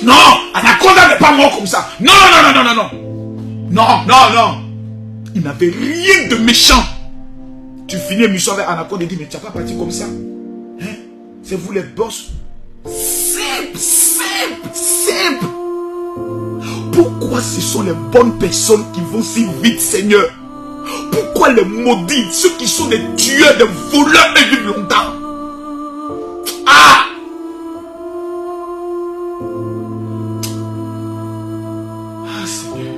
Non, Anaconda n'est pas mort comme ça. Non, non, non, non, non, non. Non, non, non. Il n'avait rien de méchant. Tu finis l'émission avec Anaconda et dis, mais tu n'as pas parti comme ça. Hein? C'est vous les boss. Simple, simple, simple. Pourquoi ce sont les bonnes personnes qui vont si vite, Seigneur? Pourquoi les maudits, ceux qui sont des tueurs, des voleurs, ils vivent longtemps? Ah! Ah, Seigneur.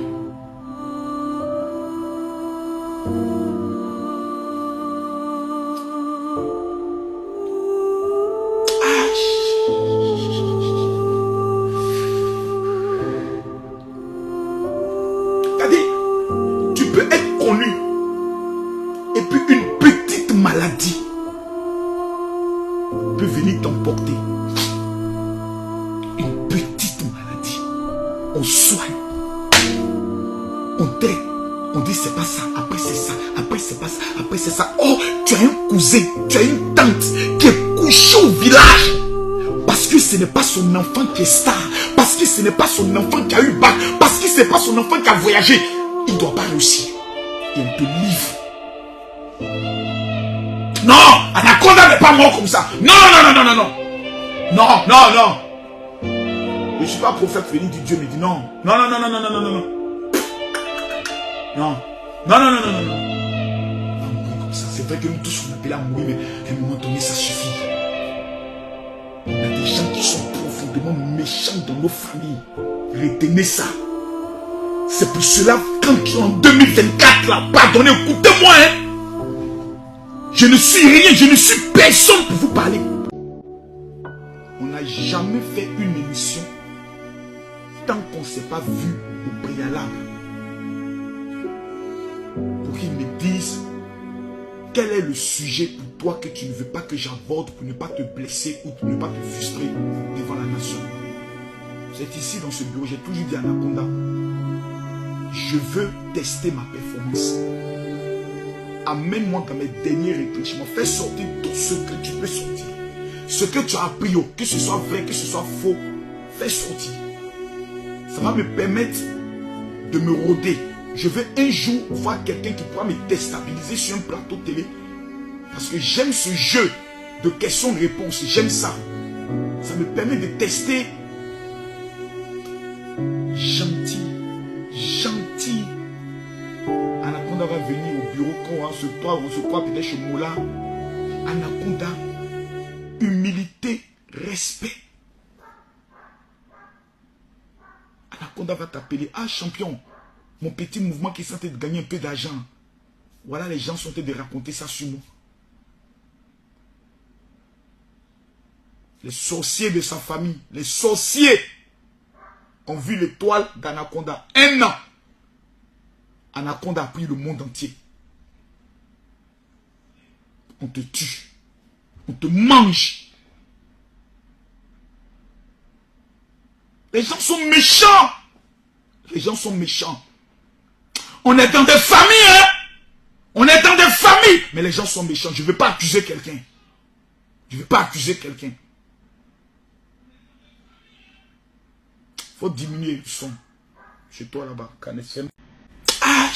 C'est-à-dire, tu peux être connu et puis une petite maladie peut venir t'emporter. Une petite maladie. On soigne. On traite. On dit c'est pas ça. Après c'est ça. Après c'est pas ça. Après c'est ça. Oh, tu as un cousin. Tu as une tante qui est couchée au village. Parce que ce n'est pas son enfant qui est star. Parce que ce n'est pas son enfant qui a eu bac. Parce que ce n'est pas son enfant qui a voyagé. Il ne doit pas réussir. Et on te livre. Non, Anaconda n'est pas mort comme ça. Non, non, non, non, non, non. Non, non, non. Je ne suis pas prophète venu du Dieu me dit non. Non, non, non, non, non, non, non, non. Non. Non, non, non, non, non, non. On mourir comme ça. C'est vrai que nous tous on appelle à mourir, mais à un moment donné, ça suffit. Il y a des gens qui sont profondément méchants dans nos familles. Retenez ça. C'est pour cela, quand tu es en 2024, là, pardonnez, écoutez-moi, hein. Je ne suis rien, je ne suis personne pour vous parler. On n'a jamais fait une émission tant qu'on ne s'est pas vu au préalable. Pour qu'ils me disent quel est le sujet pour toi que tu ne veux pas que j'aborde pour ne pas te blesser ou pour ne pas te frustrer devant la nation. Vous êtes ici dans ce bureau, j'ai toujours dit à Anaconda, je veux tester ma performance. Amène-moi dans mes derniers retranchements. Fais sortir tout ce que tu peux sortir. Ce que tu as appris, que ce soit vrai, que ce soit faux, fais sortir. Ça va me permettre de me rôder. Je veux un jour voir quelqu'un qui pourra me déstabiliser sur un plateau télé. Parce que j'aime ce jeu de questions-réponses. J'aime ça. Ça me permet de tester. Gentil. Gentil. Anaconda va venir au bureau quand on se croit peut-être chez Moula. Anaconda. Humilité. Respect. Anaconda va t'appeler. Ah, champion. Mon petit mouvement qui est en train de gagner un peu d'argent. Voilà, les gens sont en train de raconter ça sur moi. Les sorciers de sa famille, les sorciers ont vu l'étoile d'Anaconda. 1 an. Anaconda a pris le monde entier. On te tue. On te mange. Les gens sont méchants. Les gens sont méchants. On est dans des familles, hein. On est dans des familles. Mais les gens sont méchants. Je ne veux pas accuser quelqu'un. Je ne veux pas accuser quelqu'un. Il faut diminuer le son. Chez toi là-bas, KNFM. Ah!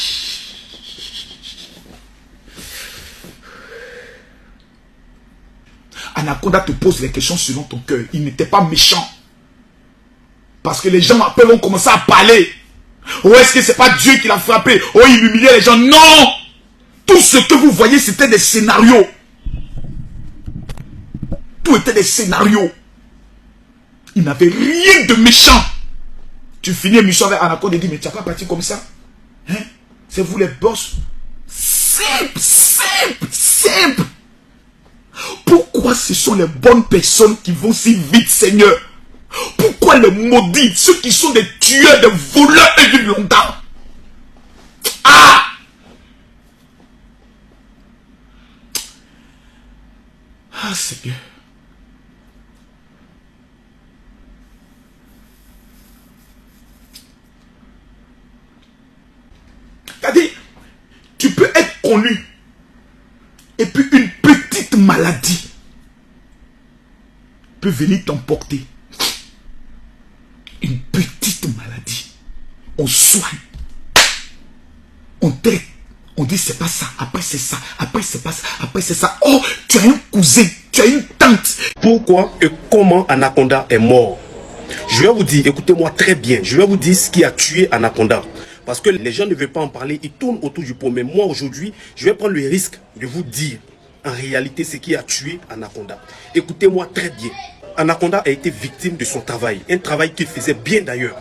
Anaconda te pose les questions selon ton cœur. Il n'était pas méchant. Parce que les gens après vont commencer à parler. Oh, est-ce que c'est pas Dieu qui l'a frappé? Oh, il humiliait les gens. Non! Tout ce que vous voyez, c'était des scénarios. Tout était des scénarios. Il n'avait rien de méchant. Tu finis l'émission avec Anaconda et dis, mais tu n'as pas parti comme ça? Hein? C'est vous les boss. Simple, simple, simple. Pourquoi ce sont les bonnes personnes qui vont si vite, Seigneur? Pourquoi les maudits, ceux qui sont des tueurs, des voleurs, ils vivent longtemps? Ah! Ah, Seigneur. C'est-à-dire, tu peux être connu et puis une petite maladie peut venir t'emporter. une petite maladie. On soigne. On traite. On dit c'est pas ça, après c'est ça, après c'est pas ça, après c'est ça. Oh, tu as un cousin, tu as une tante. Pourquoi et comment Anaconda est mort? Je vais vous dire, écoutez-moi très bien, je vais vous dire ce qui a tué Anaconda. Parce que les gens ne veulent pas en parler, ils tournent autour du pot. Mais moi aujourd'hui, je vais prendre le risque de vous dire en réalité ce qui a tué Anaconda. Écoutez-moi très bien. Anaconda a été victime de son travail, un travail qu'il faisait bien d'ailleurs.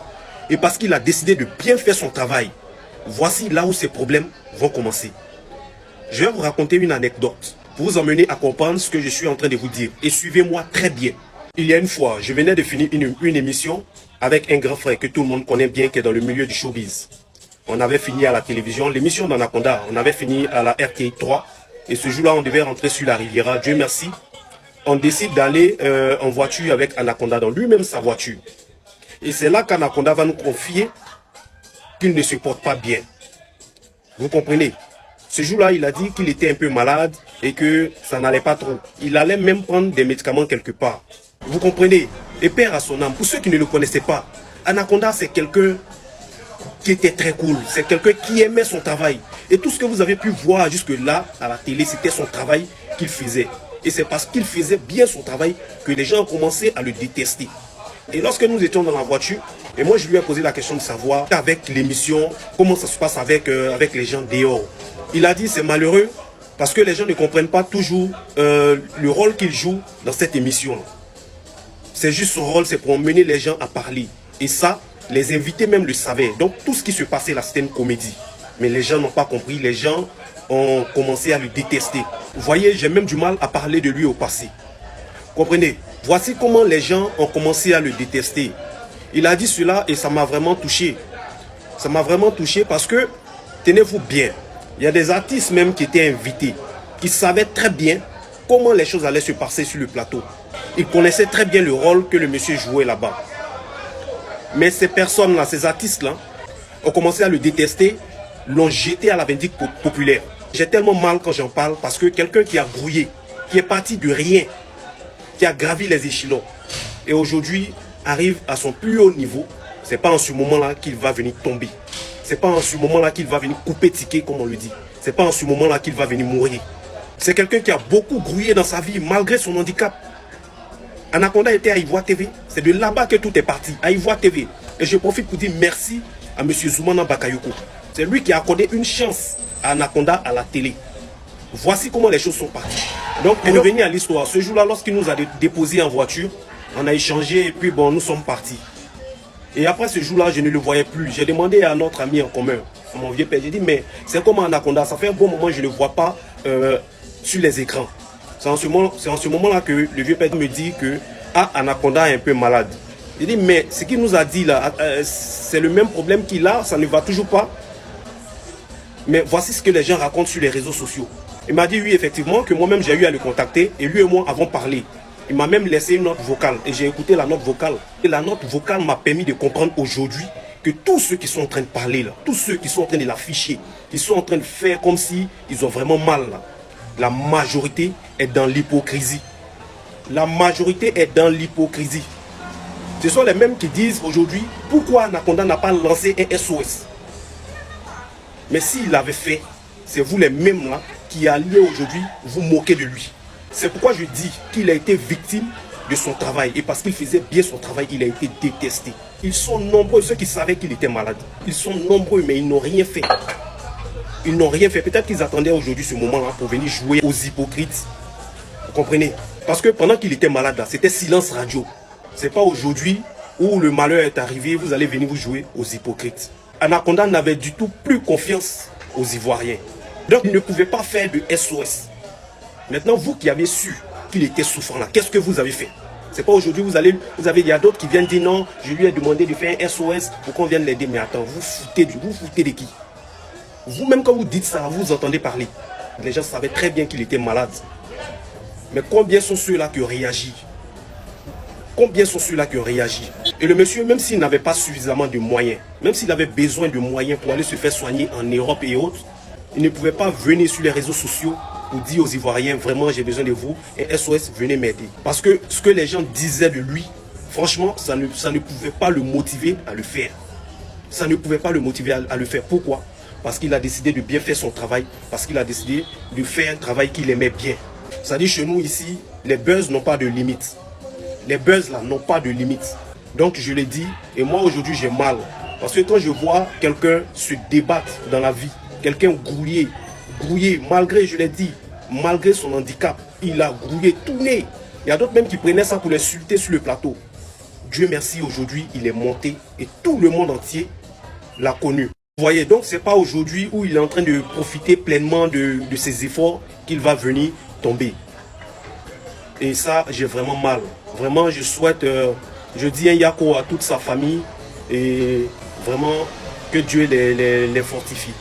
Et parce qu'il a décidé de bien faire son travail, voici là où ses problèmes vont commencer. Je vais vous raconter une anecdote pour vous emmener à comprendre ce que je suis en train de vous dire. Et suivez-moi très bien. Il y a une fois, je venais de finir une émission avec un grand frère que tout le monde connaît bien, qui est dans le milieu du showbiz. On avait fini à la télévision, l'émission d'Anaconda, on avait fini à la RTI 3. Et ce jour-là, on devait rentrer sur la Riviera. Dieu merci. On décide d'aller en voiture avec Anaconda, dans lui-même sa voiture. Et c'est là qu'Anaconda va nous confier qu'il ne se porte pas bien. Vous comprenez? Ce jour-là, il a dit qu'il était un peu malade et que ça n'allait pas trop. Il allait même prendre des médicaments quelque part. Vous comprenez? Et père à son âme, pour ceux qui ne le connaissaient pas, Anaconda, c'est quelqu'un qui était très cool. C'est quelqu'un qui aimait son travail. Et tout ce que vous avez pu voir jusque-là à la télé, c'était son travail qu'il faisait. Et c'est parce qu'il faisait bien son travail que les gens ont commencé à le détester. Et lorsque nous étions dans la voiture, et moi je lui ai posé la question de savoir avec l'émission, comment ça se passe avec les gens dehors. Il a dit c'est malheureux parce que les gens ne comprennent pas toujours le rôle qu'il joue dans cette émission. C'est juste son rôle, c'est pour emmener les gens à parler. Et ça, les invités même le savaient. Donc tout ce qui se passait là, c'était une comédie. Mais les gens n'ont pas compris, les gens ont commencé à le détester. Vous voyez, j'ai même du mal à parler de lui au passé. Comprenez? Voici comment les gens ont commencé à le détester. Il a dit cela et ça m'a vraiment touché. Ça m'a vraiment touché parce que, tenez-vous bien, il y a des artistes même qui étaient invités, qui savaient très bien comment les choses allaient se passer sur le plateau. Ils connaissaient très bien le rôle que le monsieur jouait là-bas. Mais ces personnes-là, ces artistes-là, ont commencé à le détester, l'ont jeté à la vindicte populaire. J'ai tellement mal quand j'en parle parce que quelqu'un qui a brouillé, qui est parti de rien, qui a gravi les échelons et aujourd'hui arrive à son plus haut niveau, c'est pas en ce moment-là qu'il va venir tomber. C'est pas en ce moment-là qu'il va venir couper ticket comme on le dit. C'est pas en ce moment-là qu'il va venir mourir. C'est quelqu'un qui a beaucoup grouillé dans sa vie malgré son handicap. Anaconda était à Ivoire TV. C'est de là-bas que tout est parti, à Ivoire TV. Et je profite pour dire merci à M. Zoumana Bakayoko. C'est lui qui a accordé une chance à Anaconda à la télé. Voici comment les choses sont parties. Donc, pour revenir à l'histoire, ce jour-là, lorsqu'il nous a déposés en voiture, on a échangé et puis bon, nous sommes partis. Et après ce jour-là, je ne le voyais plus. J'ai demandé à notre ami en commun, à mon vieux père, j'ai dit, mais c'est comme Anaconda, ça fait un bon moment que je ne le vois pas sur les écrans. C'est en ce moment-là que le vieux père me dit que Anaconda est un peu malade. J'ai dit, mais ce qu'il nous a dit là, c'est le même problème qu'il a, ça ne va toujours pas. Mais voici ce que les gens racontent sur les réseaux sociaux. Il m'a dit oui, effectivement, que moi-même j'ai eu à le contacter et lui et moi avons parlé. Il m'a même laissé une note vocale et j'ai écouté la note vocale. Et la note vocale m'a permis de comprendre aujourd'hui que tous ceux qui sont en train de parler là, tous ceux qui sont en train de l'afficher, qui sont en train de faire comme si ils ont vraiment mal là, la majorité est dans l'hypocrisie. La majorité est dans l'hypocrisie. Ce sont les mêmes qui disent aujourd'hui pourquoi Anaconda n'a pas lancé un SOS. Mais s'il l'avait fait, c'est vous les mêmes là qui alliez aujourd'hui vous moquer de lui. C'est pourquoi je dis qu'il a été victime de son travail. Et parce qu'il faisait bien son travail, il a été détesté. Ils sont nombreux, ceux qui savaient qu'il était malade. Ils sont nombreux, mais ils n'ont rien fait. Ils n'ont rien fait. Peut-être qu'ils attendaient aujourd'hui ce moment-là pour venir jouer aux hypocrites. Vous comprenez? Parce que pendant qu'il était malade, c'était silence radio. C'est pas aujourd'hui où le malheur est arrivé, vous allez venir vous jouer aux hypocrites. Anaconda n'avait du tout plus confiance aux Ivoiriens. Donc il ne pouvait pas faire de SOS. Maintenant, vous qui avez su qu'il était souffrant là, qu'est-ce que vous avez fait? C'est pas aujourd'hui, il y a d'autres qui viennent dire non, je lui ai demandé de faire un SOS pour qu'on vienne l'aider. Mais attends, vous foutez de qui? Vous-même quand vous dites ça, vous entendez parler. Les gens savaient très bien qu'il était malade. Mais combien sont ceux-là qui ont réagi? Combien sont ceux-là qui ont réagi? Et le monsieur, même s'il n'avait pas suffisamment de moyens, même s'il avait besoin de moyens pour aller se faire soigner en Europe et autres, il ne pouvait pas venir sur les réseaux sociaux pour dire aux Ivoiriens, vraiment j'ai besoin de vous, et SOS, venez m'aider. Parce que ce que les gens disaient de lui, Franchement, ça ne pouvait pas le motiver à le faire. Ça ne pouvait pas le motiver à le faire. Pourquoi? Parce qu'il a décidé de bien faire son travail. Parce qu'il a décidé de faire un travail qu'il aimait bien. C'est-à-dire chez nous ici, les buzz n'ont pas de limite. Les buzz là n'ont pas de limite. Donc je l'ai dit, et moi aujourd'hui j'ai mal. Parce que quand je vois quelqu'un se débattre dans la vie, quelqu'un grouillé, malgré, je l'ai dit, malgré son handicap, il a grouillé, tourné. Il y a d'autres même qui prenaient ça pour l'insulter sur le plateau. Dieu merci, aujourd'hui il est monté et tout le monde entier l'a connu. Vous voyez, donc c'est pas aujourd'hui où il est en train de profiter pleinement de ses efforts qu'il va venir tomber. Et ça, j'ai vraiment mal. Vraiment, je souhaite, je dis un yako à toute sa famille et vraiment que Dieu les fortifie.